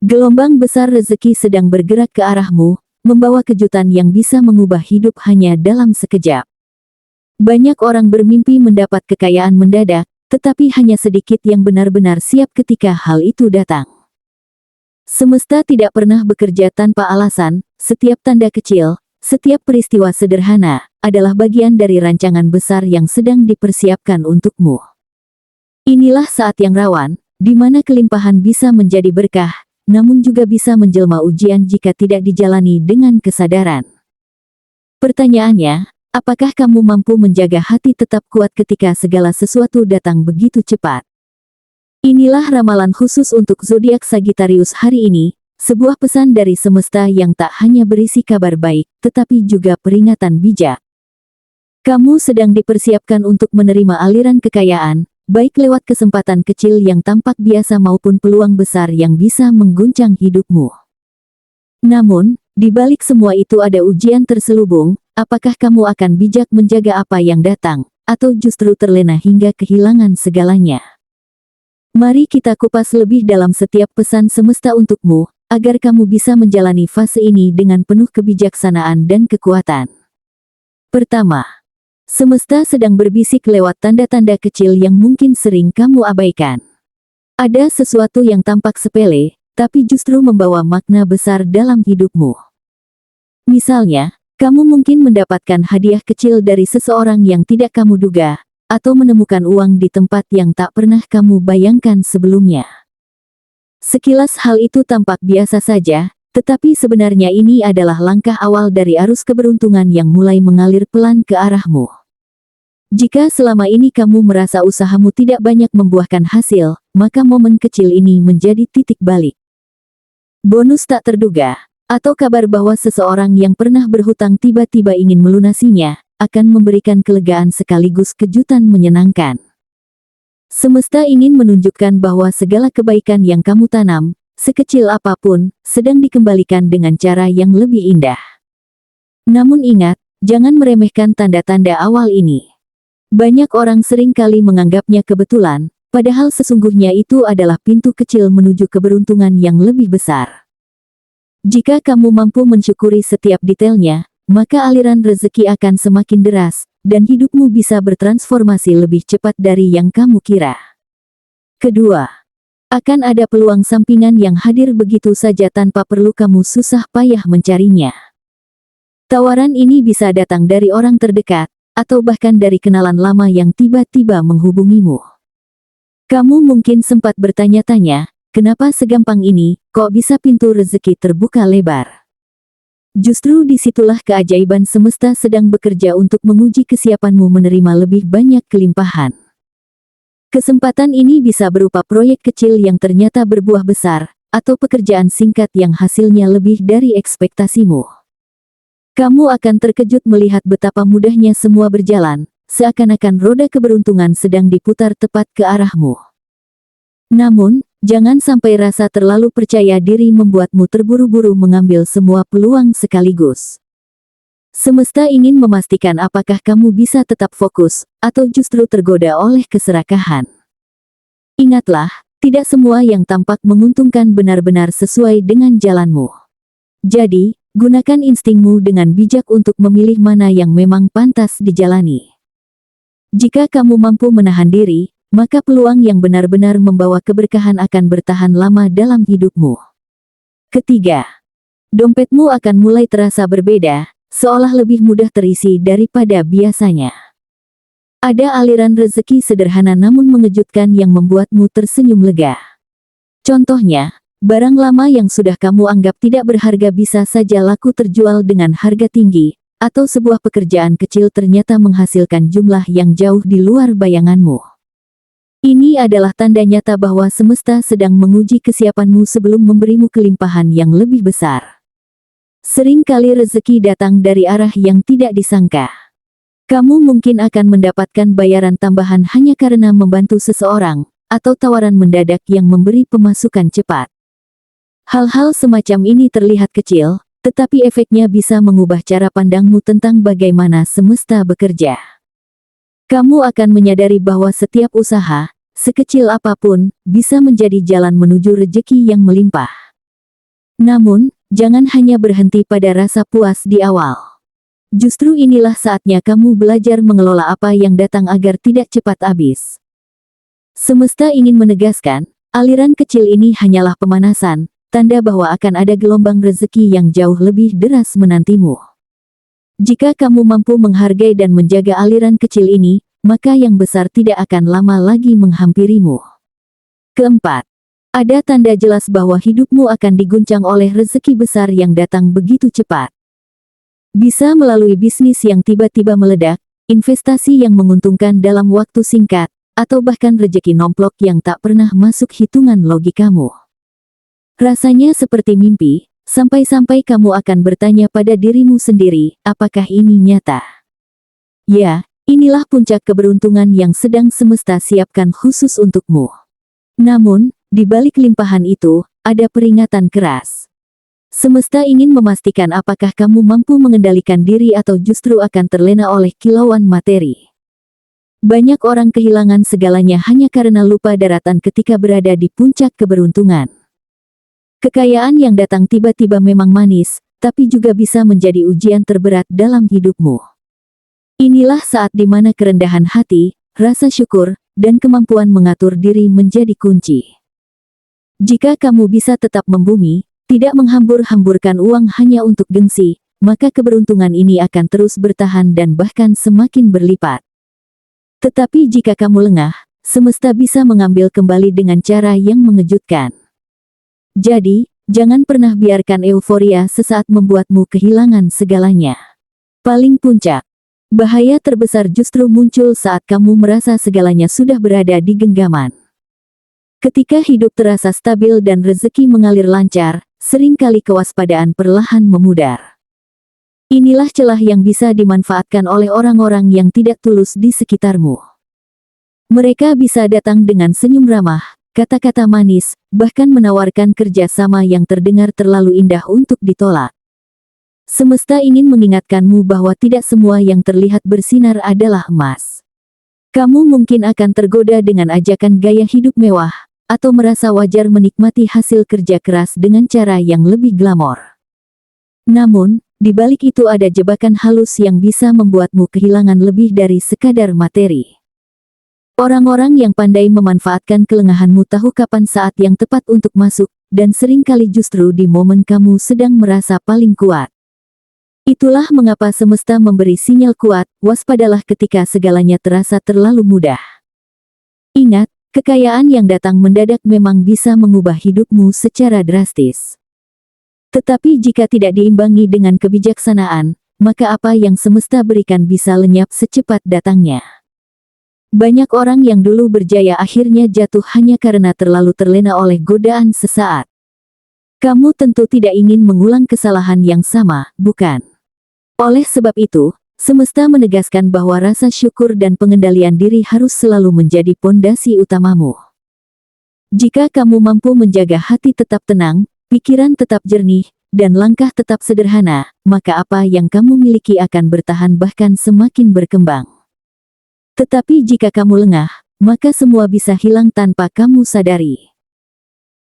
Gelombang besar rezeki sedang bergerak ke arahmu, membawa kejutan yang bisa mengubah hidup hanya dalam sekejap. Banyak orang bermimpi mendapat kekayaan mendadak, tetapi hanya sedikit yang benar-benar siap ketika hal itu datang. Semesta tidak pernah bekerja tanpa alasan, setiap tanda kecil, setiap peristiwa sederhana, adalah bagian dari rancangan besar yang sedang dipersiapkan untukmu. Inilah saat yang rawan, di mana kelimpahan bisa menjadi berkah, namun juga bisa menjelma ujian jika tidak dijalani dengan kesadaran. Pertanyaannya, apakah kamu mampu menjaga hati tetap kuat ketika segala sesuatu datang begitu cepat? Inilah ramalan khusus untuk zodiak Sagittarius hari ini, sebuah pesan dari semesta yang tak hanya berisi kabar baik, tetapi juga peringatan bijak. Kamu sedang dipersiapkan untuk menerima aliran kekayaan, baik lewat kesempatan kecil yang tampak biasa maupun peluang besar yang bisa mengguncang hidupmu. Namun, di balik semua itu ada ujian terselubung, apakah kamu akan bijak menjaga apa yang datang, atau justru terlena hingga kehilangan segalanya? Mari kita kupas lebih dalam setiap pesan semesta untukmu, agar kamu bisa menjalani fase ini dengan penuh kebijaksanaan dan kekuatan. Pertama, semesta sedang berbisik lewat tanda-tanda kecil yang mungkin sering kamu abaikan. Ada sesuatu yang tampak sepele, tapi justru membawa makna besar dalam hidupmu. Misalnya, kamu mungkin mendapatkan hadiah kecil dari seseorang yang tidak kamu duga, atau menemukan uang di tempat yang tak pernah kamu bayangkan sebelumnya. Sekilas hal itu tampak biasa saja, tetapi sebenarnya ini adalah langkah awal dari arus keberuntungan yang mulai mengalir pelan ke arahmu. Jika selama ini kamu merasa usahamu tidak banyak membuahkan hasil, maka momen kecil ini menjadi titik balik. Bonus tak terduga, atau kabar bahwa seseorang yang pernah berhutang tiba-tiba ingin melunasinya, akan memberikan kelegaan sekaligus kejutan menyenangkan. Semesta ingin menunjukkan bahwa segala kebaikan yang kamu tanam, sekecil apapun, sedang dikembalikan dengan cara yang lebih indah. Namun ingat, jangan meremehkan tanda-tanda awal ini. Banyak orang sering kali menganggapnya kebetulan, padahal sesungguhnya itu adalah pintu kecil menuju keberuntungan yang lebih besar. Jika kamu mampu mensyukuri setiap detailnya, maka aliran rezeki akan semakin deras, dan hidupmu bisa bertransformasi lebih cepat dari yang kamu kira. Kedua, akan ada peluang sampingan yang hadir begitu saja tanpa perlu kamu susah payah mencarinya. Tawaran ini bisa datang dari orang terdekat, atau bahkan dari kenalan lama yang tiba-tiba menghubungimu. Kamu mungkin sempat bertanya-tanya, kenapa segampang ini, kok bisa pintu rezeki terbuka lebar? Justru disitulah keajaiban semesta sedang bekerja untuk menguji kesiapanmu menerima lebih banyak kelimpahan. Kesempatan ini bisa berupa proyek kecil yang ternyata berbuah besar, atau pekerjaan singkat yang hasilnya lebih dari ekspektasimu. Kamu akan terkejut melihat betapa mudahnya semua berjalan, seakan-akan roda keberuntungan sedang diputar tepat ke arahmu. Namun, jangan sampai rasa terlalu percaya diri membuatmu terburu-buru mengambil semua peluang sekaligus. Semesta ingin memastikan apakah kamu bisa tetap fokus, atau justru tergoda oleh keserakahan. Ingatlah, tidak semua yang tampak menguntungkan benar-benar sesuai dengan jalanmu. Jadi, gunakan instingmu dengan bijak untuk memilih mana yang memang pantas dijalani. Jika kamu mampu menahan diri, maka peluang yang benar-benar membawa keberkahan akan bertahan lama dalam hidupmu. Ketiga, dompetmu akan mulai terasa berbeda, seolah lebih mudah terisi daripada biasanya. Ada aliran rezeki sederhana namun mengejutkan yang membuatmu tersenyum lega. Contohnya, barang lama yang sudah kamu anggap tidak berharga bisa saja laku terjual dengan harga tinggi, atau sebuah pekerjaan kecil ternyata menghasilkan jumlah yang jauh di luar bayanganmu. Ini adalah tanda nyata bahwa semesta sedang menguji kesiapanmu sebelum memberimu kelimpahan yang lebih besar. Sering kali rezeki datang dari arah yang tidak disangka. Kamu mungkin akan mendapatkan bayaran tambahan hanya karena membantu seseorang, atau tawaran mendadak yang memberi pemasukan cepat. Hal-hal semacam ini terlihat kecil, tetapi efeknya bisa mengubah cara pandangmu tentang bagaimana semesta bekerja. Kamu akan menyadari bahwa setiap usaha, sekecil apapun, bisa menjadi jalan menuju rejeki yang melimpah. Namun, jangan hanya berhenti pada rasa puas di awal. Justru inilah saatnya kamu belajar mengelola apa yang datang agar tidak cepat habis. Semesta ingin menegaskan, aliran kecil ini hanyalah pemanasan, tanda bahwa akan ada gelombang rezeki yang jauh lebih deras menantimu. Jika kamu mampu menghargai dan menjaga aliran kecil ini, maka yang besar tidak akan lama lagi menghampirimu. Keempat, ada tanda jelas bahwa hidupmu akan diguncang oleh rezeki besar yang datang begitu cepat. Bisa melalui bisnis yang tiba-tiba meledak, investasi yang menguntungkan dalam waktu singkat, atau bahkan rezeki nomplok yang tak pernah masuk hitungan logikamu. Rasanya seperti mimpi, sampai-sampai kamu akan bertanya pada dirimu sendiri, apakah ini nyata? Ya, inilah puncak keberuntungan yang sedang semesta siapkan khusus untukmu. Namun, di balik limpahan itu, ada peringatan keras. Semesta ingin memastikan apakah kamu mampu mengendalikan diri atau justru akan terlena oleh kilauan materi. Banyak orang kehilangan segalanya hanya karena lupa daratan ketika berada di puncak keberuntungan. Kekayaan yang datang tiba-tiba memang manis, tapi juga bisa menjadi ujian terberat dalam hidupmu. Inilah saat di mana kerendahan hati, rasa syukur, dan kemampuan mengatur diri menjadi kunci. Jika kamu bisa tetap membumi, tidak menghambur-hamburkan uang hanya untuk gengsi, maka keberuntungan ini akan terus bertahan dan bahkan semakin berlipat. Tetapi jika kamu lengah, semesta bisa mengambil kembali dengan cara yang mengejutkan. Jadi, jangan pernah biarkan euforia sesaat membuatmu kehilangan segalanya. Paling puncak, bahaya terbesar justru muncul saat kamu merasa segalanya sudah berada di genggaman. Ketika hidup terasa stabil dan rezeki mengalir lancar, seringkali kewaspadaan perlahan memudar. Inilah celah yang bisa dimanfaatkan oleh orang-orang yang tidak tulus di sekitarmu. Mereka bisa datang dengan senyum ramah, kata-kata manis, bahkan menawarkan kerja sama yang terdengar terlalu indah untuk ditolak. Semesta ingin mengingatkanmu bahwa tidak semua yang terlihat bersinar adalah emas. Kamu mungkin akan tergoda dengan ajakan gaya hidup mewah, atau merasa wajar menikmati hasil kerja keras dengan cara yang lebih glamor. Namun, di balik itu ada jebakan halus yang bisa membuatmu kehilangan lebih dari sekadar materi. Orang-orang yang pandai memanfaatkan kelengahanmu tahu kapan saat yang tepat untuk masuk, dan seringkali justru di momen kamu sedang merasa paling kuat. Itulah mengapa semesta memberi sinyal kuat, waspadalah ketika segalanya terasa terlalu mudah. Ingat, kekayaan yang datang mendadak memang bisa mengubah hidupmu secara drastis. Tetapi jika tidak diimbangi dengan kebijaksanaan, maka apa yang semesta berikan bisa lenyap secepat datangnya. Banyak orang yang dulu berjaya akhirnya jatuh hanya karena terlalu terlena oleh godaan sesaat. Kamu tentu tidak ingin mengulang kesalahan yang sama, bukan? Oleh sebab itu, semesta menegaskan bahwa rasa syukur dan pengendalian diri harus selalu menjadi pondasi utamamu. Jika kamu mampu menjaga hati tetap tenang, pikiran tetap jernih, dan langkah tetap sederhana, maka apa yang kamu miliki akan bertahan bahkan semakin berkembang. Tetapi jika kamu lengah, maka semua bisa hilang tanpa kamu sadari.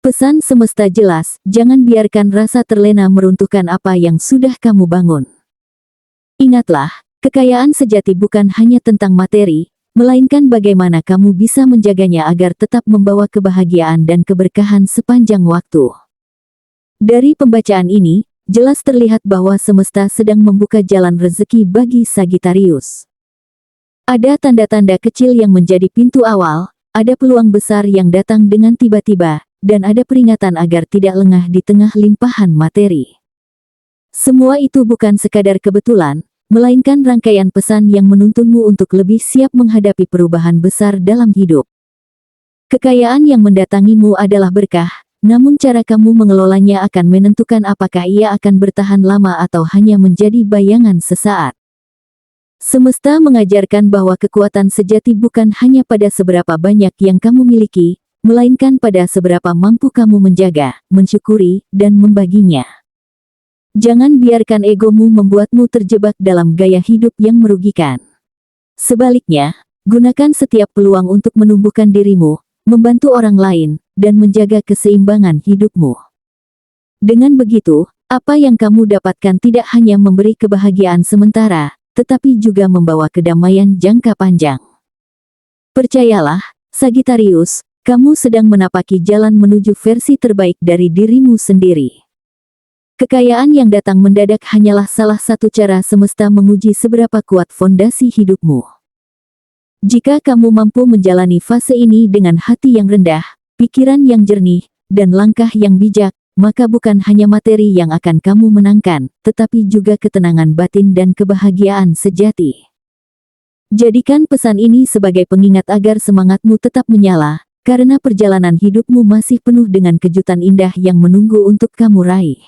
Pesan semesta jelas, jangan biarkan rasa terlena meruntuhkan apa yang sudah kamu bangun. Ingatlah, kekayaan sejati bukan hanya tentang materi, melainkan bagaimana kamu bisa menjaganya agar tetap membawa kebahagiaan dan keberkahan sepanjang waktu. Dari pembacaan ini, jelas terlihat bahwa semesta sedang membuka jalan rezeki bagi Sagittarius. Ada tanda-tanda kecil yang menjadi pintu awal, ada peluang besar yang datang dengan tiba-tiba, dan ada peringatan agar tidak lengah di tengah limpahan materi. Semua itu bukan sekadar kebetulan, melainkan rangkaian pesan yang menuntunmu untuk lebih siap menghadapi perubahan besar dalam hidup. Kekayaan yang mendatangimu adalah berkah, namun cara kamu mengelolanya akan menentukan apakah ia akan bertahan lama atau hanya menjadi bayangan sesaat. Semesta mengajarkan bahwa kekuatan sejati bukan hanya pada seberapa banyak yang kamu miliki, melainkan pada seberapa mampu kamu menjaga, mensyukuri, dan membaginya. Jangan biarkan egomu membuatmu terjebak dalam gaya hidup yang merugikan. Sebaliknya, gunakan setiap peluang untuk menumbuhkan dirimu, membantu orang lain, dan menjaga keseimbangan hidupmu. Dengan begitu, apa yang kamu dapatkan tidak hanya memberi kebahagiaan sementara, tetapi juga membawa kedamaian jangka panjang. Percayalah, Sagittarius, kamu sedang menapaki jalan menuju versi terbaik dari dirimu sendiri. Kekayaan yang datang mendadak hanyalah salah satu cara semesta menguji seberapa kuat fondasi hidupmu. Jika kamu mampu menjalani fase ini dengan hati yang rendah, pikiran yang jernih, dan langkah yang bijak, maka bukan hanya materi yang akan kamu menangkan, tetapi juga ketenangan batin dan kebahagiaan sejati. Jadikan pesan ini sebagai pengingat agar semangatmu tetap menyala, karena perjalanan hidupmu masih penuh dengan kejutan indah yang menunggu untuk kamu raih.